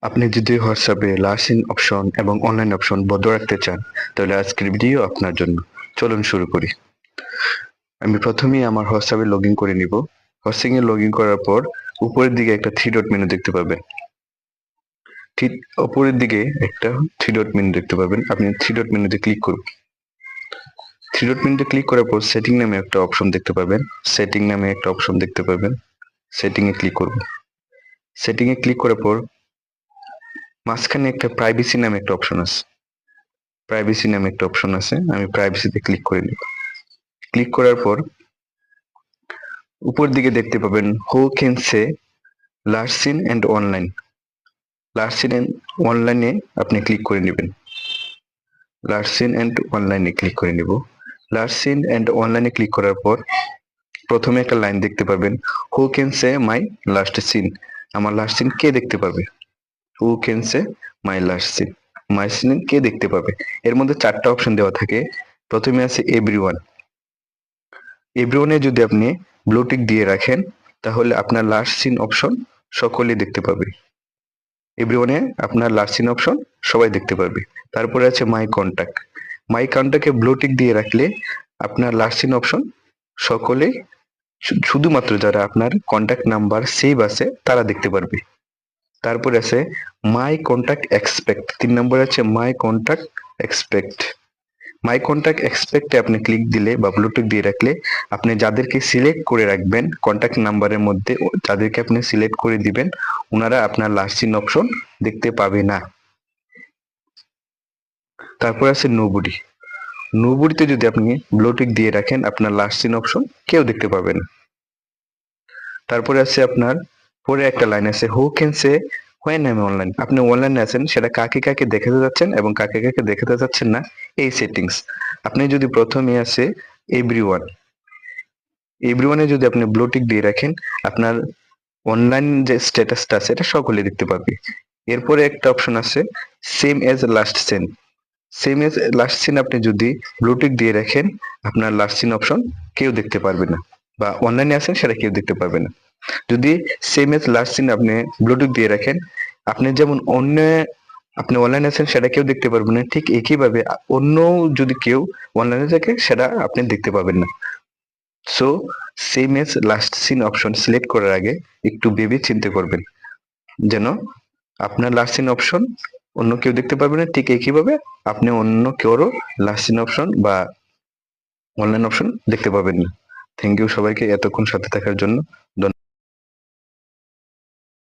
আপনি যদি হোয়াটসঅ্যাপে লার্নিং অপশন এবং অনলাইন অপশন বন্ধ রাখতে চান তাহলে আজকের ভিডিও আপনার জন্য। চলুন শুরু করি। আমি প্রথমেই আমার হোয়াটসঅ্যাপে লগ ইন করে নিব। হোয়াটসঅ্যাপে লগ ইন করার পর উপরের দিকে একটা থ্রি ডট মেনু দেখতে পাবেন। ঠিক উপরের দিকে একটা থ্রি ডট মেনু দেখতে পাবেন। আপনি থ্রি ডট মেনুতে ক্লিক করুন। থ্রি ডট মেনুতে ক্লিক করার পর সেটিং নামে একটা অপশন দেখতে পাবেন। সেটিং নামে একটা অপশন দেখতে পাবেন। সেটিং এ ক্লিক করব। সেটিং এ ক্লিক করার পর মাঝখানে একটা প্রাইভেসি নামে একটা অপশন আছে। প্রাইভেসি নামে একটা অপশন আছে, আমি প্রাইভেসিতে ক্লিক করে নিব। ক্লিক করার পর উপর দিকে দেখতে পাবেন who can see learning and online. Learning and অনলাইনে আপনি ক্লিক করে নেবেন। লার্নিং এন্ড অনলাইনে ক্লিক করে নিব। লার্নিং এন্ড অনলাইনে ক্লিক করার পর প্রথমে একটা লাইন দেখতে পাবেন, who can see my last seen. আমার লাস্ট সিন কে দেখতে পাবে? Who can see my last seen. My seen কে দেখতে পাবে? এর মধ্যে চারটা অপশন দেওয়া থাকে। প্রথমে আছে এভরিওয়ান। এভরিওয়ানে যদি আপনি ব্লু টিক দিয়ে রাখেন তাহলে আপনার লাস্ট সিন অপশন সকলেই দেখতে পাবে। এভরিওয়ানে আপনার লাস্ট সিন অপশন সবাই দেখতে পারবে। তারপরে আছে মাই কন্টাক্ট। মাই কন্টাক্টে ব্লু টিক দিয়ে রাখলে আপনার লাস্ট সিন অপশন সকলেই, শুধুমাত্র যারা আপনার কন্টাক্ট নাম্বার সেভ আছে তারা দেখতে পারবে। তারপরে আছে মাই কন্টাক্ট এক্সপেক্ট। 3 নম্বরে আছে মাই কন্টাক্ট এক্সপেক্ট। মাই কন্টাক্ট এক্সপেক্টে আপনি ক্লিক দিলে বা ব্লুটুথ দিয়ে রাখলে আপনি যাদেরকে সিলেক্ট করে রাখবেন কন্টাক্ট নাম্বারের মধ্যে, যাদেরকে আপনি সিলেক্ট করে দিবেন ওনারা আপনার লাস্ট সিন অপশন দেখতে পাবে না। তারপর আছে নোবডি। নোবডিতে যদি আপনি ব্লুটুথ দিয়ে রাখেন আপনার লাস্ট সিন অপশন কেউ দেখতে পাবে না। তারপরে আছে আপনার পরে একটা লাইন আছে হু can say when I am online. আপনি অনলাইনে আছেন সেটা কাকে কাকে দেখাতে যাচ্ছেন এবং কাকে কাকে দেখাতে যাচ্ছেন না, এই সেটিংস। আপনি যদি প্রথমে আছে এভরিওয়ান, এভরিওয়ানে যদি আপনি ব্লু টিক দিয়ে রাখেন আপনার অনলাইন যে স্ট্যাটাসটা আছে এটা সকলে দেখতে পাবে। এরপরে একটা অপশন আছে same as last seen. Same as last seen আপনি যদি ব্লু টিক দিয়ে রাখেন আপনার লাস্ট সিন অপশন কেউ দেখতে পারবে না, বা অনলাইনে আছেন সেটা কেউ দেখতে পারবে না। যদি সেম এজ লাস্ট সিন আপনি ব্লুটুথ দিয়ে রাখেন, আপনি যেমন অন্য আপনি অনলাইনে আছেন সেটা কেউ দেখতে পারবেন না, ঠিক একইভাবে অন্য যদি কেউ অনলাইনে থাকে সেটা আপনি দেখতে পাবেন না। So same as last seen option select করার আগে একটু ভেবে চিন্তে করবেন যেন আপনার লাস্ট সিন অপশন অন্য কেউ দেখতে পারবে না, ঠিক একইভাবে আপনি অন্য কেউরও লাস্ট সিন অপশন বা অনলাইন অপশন দেখতে পাবেন না। থ্যাংক ইউ সবাইকে এতক্ষণ সাথে থাকার জন্য।